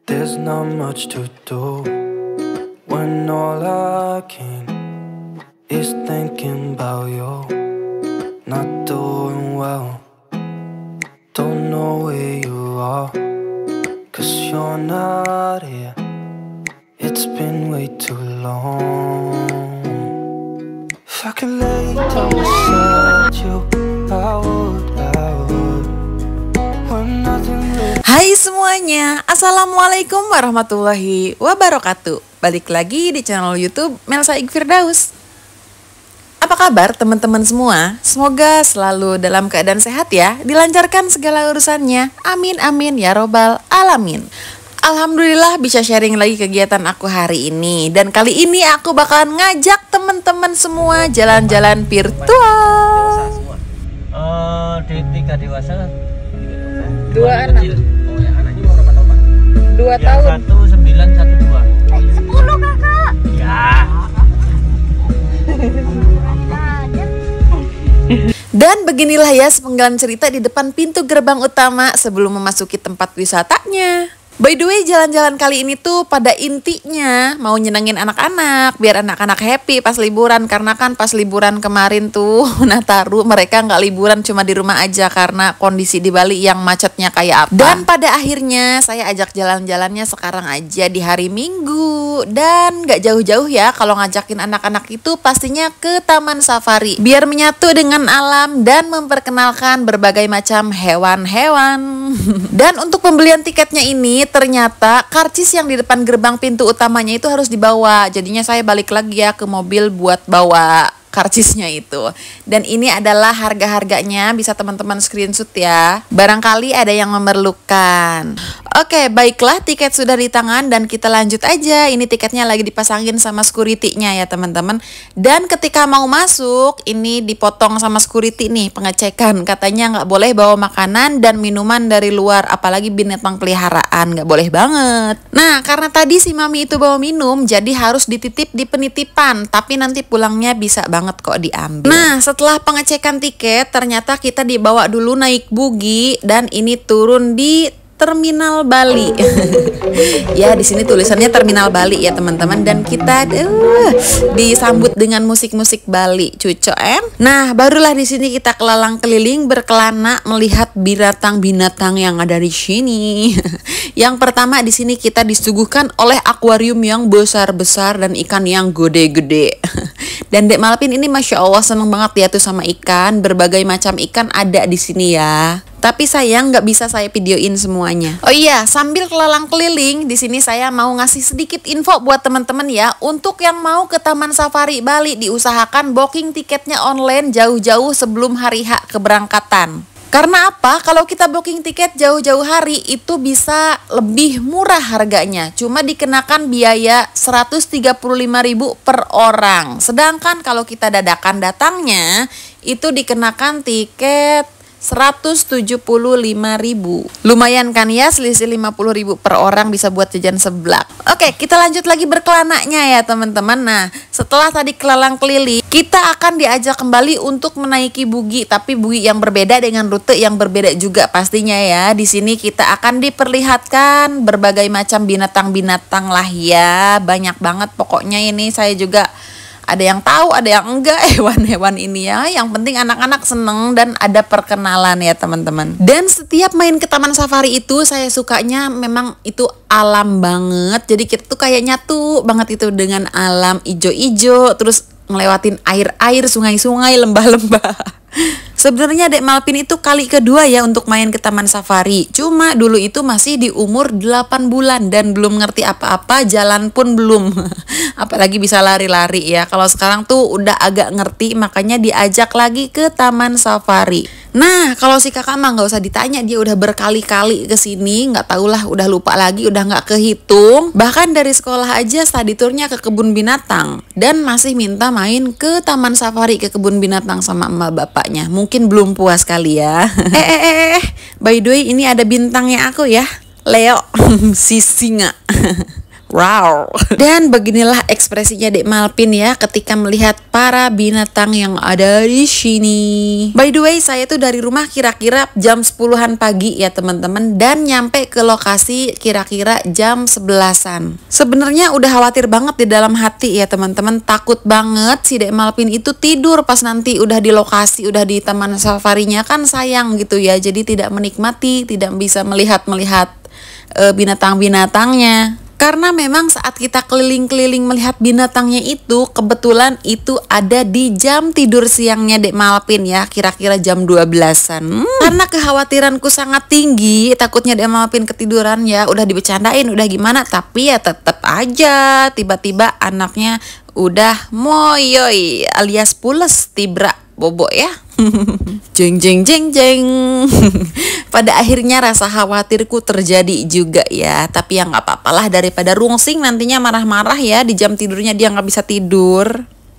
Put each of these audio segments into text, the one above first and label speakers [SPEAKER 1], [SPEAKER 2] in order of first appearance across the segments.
[SPEAKER 1] There's not much to do when all I can is thinking about you. Not doing well, don't know where you are, 'cause you're not here. It's been way too long. If I could lay down beside you, I would. When nothing really...
[SPEAKER 2] Hai semuanya, Assalamualaikum warahmatullahi wabarakatuh. Balik lagi di channel YouTube Melsa Ig Firdaus. Apa kabar teman-teman semua? Semoga selalu dalam keadaan sehat ya, dilancarkan segala urusannya. Amin amin ya robbal alamin. Alhamdulillah bisa sharing lagi kegiatan aku hari ini. Dan kali ini aku bakalan ngajak teman-teman semua jalan-jalan virtual.
[SPEAKER 3] Di 3 dewasa,
[SPEAKER 2] 2 anak.
[SPEAKER 3] Oh ya, anaknya mau berapa tahun Pak?
[SPEAKER 2] 2
[SPEAKER 3] Yang
[SPEAKER 2] tahun.
[SPEAKER 3] 1 9, 1 2.
[SPEAKER 4] 10 kakak.
[SPEAKER 3] Ya.
[SPEAKER 2] Dan beginilah ya sepenggalan cerita di depan pintu gerbang utama sebelum memasuki tempat wisatanya. By the way, jalan-jalan kali ini tuh pada intinya mau nyenengin anak-anak, biar anak-anak happy pas liburan. Karena kan pas liburan kemarin tuh Nataru mereka nggak liburan, cuma di rumah aja karena kondisi di Bali yang macetnya kayak apa. Dan pada akhirnya saya ajak jalan-jalannya sekarang aja di hari Minggu. Dan nggak jauh-jauh ya, kalau ngajakin anak-anak itu pastinya ke Taman Safari, biar menyatu dengan alam dan memperkenalkan berbagai macam hewan-hewan. Dan untuk pembelian tiketnya ini ternyata karcis yang di depan gerbang pintu utamanya itu harus dibawa. Jadinya saya balik lagi ya ke mobil buat bawa karcisnya itu. Dan ini adalah harga-harganya, bisa teman-teman screenshot ya. Barangkali ada yang memerlukan. Oke, baiklah, tiket sudah di tangan dan kita lanjut aja. Ini tiketnya lagi dipasangin sama security-nya ya teman-teman. Dan ketika mau masuk, ini dipotong sama security nih, pengecekan. Katanya nggak boleh bawa makanan dan minuman dari luar, apalagi binatang peliharaan, nggak boleh banget. Nah, karena tadi si mami itu bawa minum, jadi harus dititip di penitipan. Tapi nanti pulangnya bisa banget kok diambil. Nah, setelah pengecekan tiket, ternyata kita dibawa dulu naik bugi dan ini turun di Terminal Bali. Ya, di sini tulisannya Terminal Bali ya teman-teman, dan kita disambut dengan musik-musik Bali, cuco em. Nah, barulah di sini kita kelalang keliling berkelana melihat binatang-binatang yang ada di sini. Yang pertama di sini kita disuguhkan oleh akuarium yang besar-besar dan ikan yang gede-gede. Dan Dek Malpin ini Masya Allah seneng banget ya tuh sama ikan. Berbagai macam ikan ada di sini ya. Tapi sayang nggak bisa saya videoin semuanya. Oh iya, sambil kelalang keliling, di sini saya mau ngasih sedikit info buat teman-teman ya. Untuk yang mau ke Taman Safari Bali, diusahakan booking tiketnya online jauh-jauh sebelum hari H keberangkatan. Karena apa? Kalau kita booking tiket jauh-jauh hari itu bisa lebih murah harganya. Cuma dikenakan biaya 135.000 per orang. Sedangkan kalau kita dadakan datangnya itu dikenakan tiket 175.000. Lumayan kan ya, selisih 50.000 per orang, bisa buat jajan seblak. Oke, kita lanjut lagi berkelananya ya teman-teman. Nah, setelah tadi kelalang keliling, kita akan diajak kembali untuk menaiki bugi, tapi bugi yang berbeda dengan rute yang berbeda juga pastinya ya. Di sini kita akan diperlihatkan berbagai macam binatang-binatang lah ya. Banyak banget pokoknya ini, saya juga ada yang tahu, ada yang enggak hewan-hewan ini ya. Yang penting anak-anak seneng dan ada perkenalan ya teman-teman. Dan setiap main ke Taman Safari itu saya sukanya memang itu alam banget. Jadi kita tuh kayak nyatu banget itu dengan alam, ijo-ijo, terus ngelewatin air-air, sungai-sungai, lembah-lembah. Sebenarnya Dek Malpin itu kali kedua ya untuk main ke Taman Safari. Cuma dulu itu masih di umur 8 bulan dan belum ngerti apa-apa, jalan pun belum. Apalagi bisa lari-lari ya. Kalau sekarang tuh udah agak ngerti, makanya diajak lagi ke Taman Safari. Nah, kalau si kakak mah nggak usah ditanya, dia udah berkali-kali ke sini, nggak tahulah, udah lupa lagi, udah nggak kehitung. Bahkan dari sekolah aja study tournya ke kebun binatang dan masih minta main ke Taman Safari, ke kebun binatang sama emak bapaknya. Mungkin belum puas kali ya. By the way, ini ada bintangnya aku ya, Leo si singa. Wow. Dan beginilah ekspresinya Dek Malpin ya ketika melihat para binatang yang ada di sini. By the way, saya tuh dari rumah kira-kira jam 10-an pagi ya teman-teman, dan nyampe ke lokasi kira-kira jam 11-an. Sebenarnya udah khawatir banget di dalam hati ya teman-teman, takut banget si Dek Malpin itu tidur pas nanti udah di lokasi, udah di taman safarinya, kan sayang gitu ya. Jadi tidak menikmati, tidak bisa melihat binatang-binatangnya. Karena memang saat kita keliling-keliling melihat binatangnya itu, kebetulan itu ada di jam tidur siangnya Dek Malpin ya, kira-kira jam 12-an. Karena kekhawatiranku sangat tinggi, takutnya Dek Malpin ketiduran ya, udah dibecandain, udah gimana, tapi ya tetap aja tiba-tiba anaknya udah moyoy alias pules tibra bobo ya. Jeng jeng jeng jeng. Pada akhirnya rasa khawatirku terjadi juga ya. Tapi ya nggak apa-apalah, daripada rungsing nantinya marah-marah ya di jam tidurnya dia nggak bisa tidur.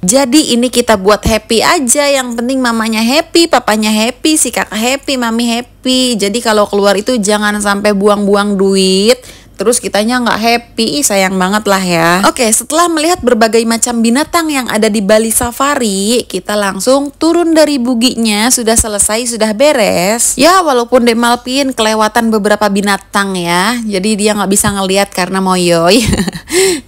[SPEAKER 2] Jadi ini kita buat happy aja. Yang penting mamanya happy, papanya happy, si kakak happy, mami happy. Jadi kalau keluar itu jangan sampai buang-buang duit, terus kitanya nggak happy, sayang banget lah ya. Oke, setelah melihat berbagai macam binatang yang ada di Bali Safari, kita langsung turun dari buginya. Sudah selesai, sudah beres. Ya, walaupun Dek Malpin kelewatan beberapa binatang ya, jadi dia nggak bisa ngelihat karena moyoy.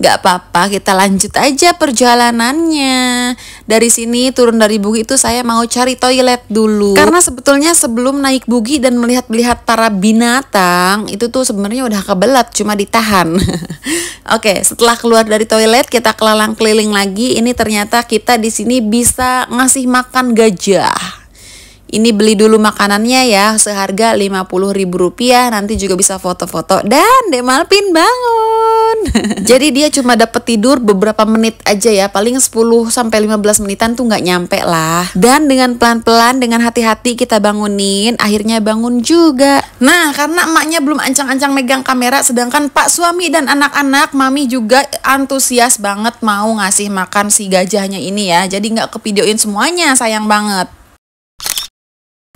[SPEAKER 2] Nggak apa-apa, kita lanjut aja perjalanannya. Dari sini turun dari bugi itu saya mau cari toilet dulu. Karena sebetulnya sebelum naik bugi dan melihat-lihat para binatang, itu tuh sebenarnya udah kebelat, cuma ditahan. Oke, setelah keluar dari toilet kita kelalang keliling lagi. Ini ternyata kita di sini bisa ngasih makan gajah. Ini beli dulu makanannya ya, seharga Rp50.000. Nanti juga bisa foto-foto. Dan Dek Malpin bangun. Jadi dia cuma dapat tidur beberapa menit aja ya, paling 10-15 menitan tuh nggak nyampe lah. Dan dengan pelan-pelan, dengan hati-hati kita bangunin, akhirnya bangun juga. Nah, karena emaknya belum ancang-ancang megang kamera, sedangkan Pak suami dan anak-anak, mami juga antusias banget mau ngasih makan si gajahnya ini ya. Jadi nggak kevideoin semuanya, sayang banget.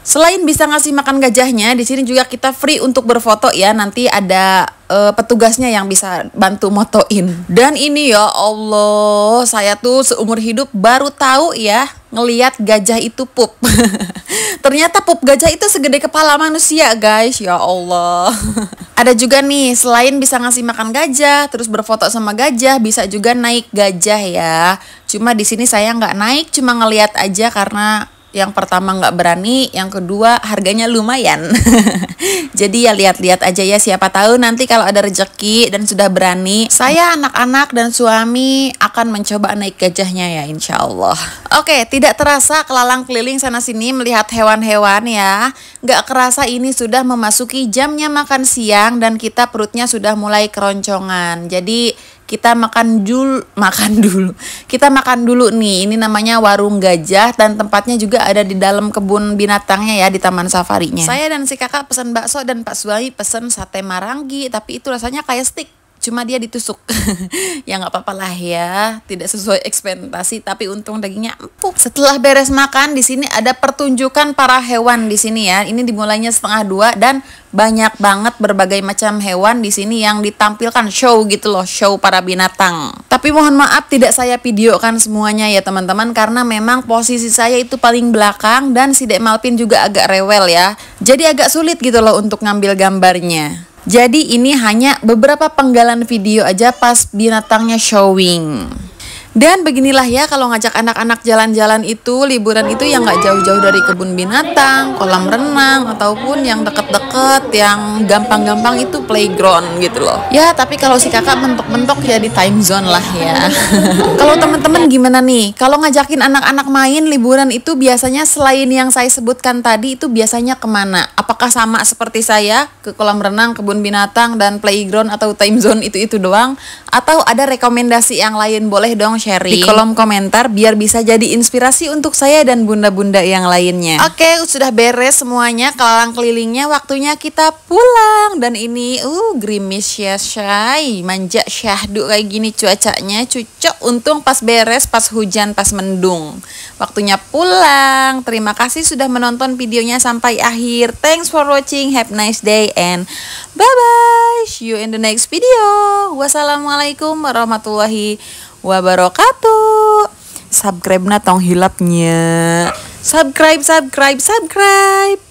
[SPEAKER 2] Selain bisa ngasih makan gajahnya, di sini juga kita free untuk berfoto ya. Nanti ada petugasnya yang bisa bantu motoin. Dan ini ya Allah, saya tuh seumur hidup baru tahu ya ngelihat gajah itu pup. Ternyata pup gajah itu segede kepala manusia, guys. Ya Allah. Ada juga nih, selain bisa ngasih makan gajah, terus berfoto sama gajah, bisa juga naik gajah ya. Cuma di sini saya nggak naik, cuma ngelihat aja karena yang pertama nggak berani, yang kedua harganya lumayan. Jadi ya lihat-lihat aja ya, siapa tahu nanti kalau ada rezeki dan sudah berani, saya, anak-anak dan suami akan mencoba naik gajahnya ya, insya Allah. Oke, tidak terasa kelalang keliling sana sini melihat hewan-hewan ya. Nggak kerasa ini sudah memasuki jamnya makan siang dan kita perutnya sudah mulai keroncongan. Jadi kita makan dulu. Kita makan dulu nih. Ini namanya Warung Gajah dan tempatnya juga ada di dalam kebun binatangnya ya, di taman safarinya. Saya dan si kakak pesan bakso dan Pak suami pesan sate marangi, tapi itu rasanya kayak steak, cuma dia ditusuk. Ya nggak apa-apa lah ya, tidak sesuai ekspektasi, tapi untung dagingnya empuk. Setelah beres makan, di sini ada pertunjukan para hewan di sini ya. Ini dimulainya 1:30 dan banyak banget berbagai macam hewan di sini yang ditampilkan, show gitu loh, show para binatang. Tapi mohon maaf tidak saya videokan semuanya ya teman-teman, karena memang posisi saya itu paling belakang dan si Dek Malpin juga agak rewel ya. Jadi agak sulit gitu loh untuk ngambil gambarnya. Jadi ini hanya beberapa penggalan video aja pas binatangnya showing. Dan beginilah ya kalau ngajak anak-anak jalan-jalan itu, liburan itu yang nggak jauh-jauh dari kebun binatang, kolam renang, ataupun yang deket-deket, yang gampang-gampang itu playground gitu loh. Ya tapi kalau si kakak mentok-mentok ya di time zone lah ya. Kalau teman-teman gimana nih? Kalau ngajakin anak-anak main liburan itu biasanya selain yang saya sebutkan tadi itu biasanya kemana? Apakah sama seperti saya ke kolam renang, kebun binatang, dan playground atau time zone itu doang? Atau ada rekomendasi yang lain? Boleh dong sharing di kolom komentar biar bisa jadi inspirasi untuk saya dan bunda-bunda yang lainnya. Oke, sudah beres semuanya, kelalang kelilingnya, waktunya kita pulang. Dan ini gerimis ya syai, manja syahdu kayak gini cuacanya, cocok. Untung pas beres, pas hujan, pas mendung. Waktunya pulang. Terima kasih sudah menonton videonya sampai akhir. Thanks for watching, have a nice day and bye-bye. See you in the next video. Wassalamualaikum warahmatullahi wabarakatuh. Subscribe na tong hilapnya. Subscribe.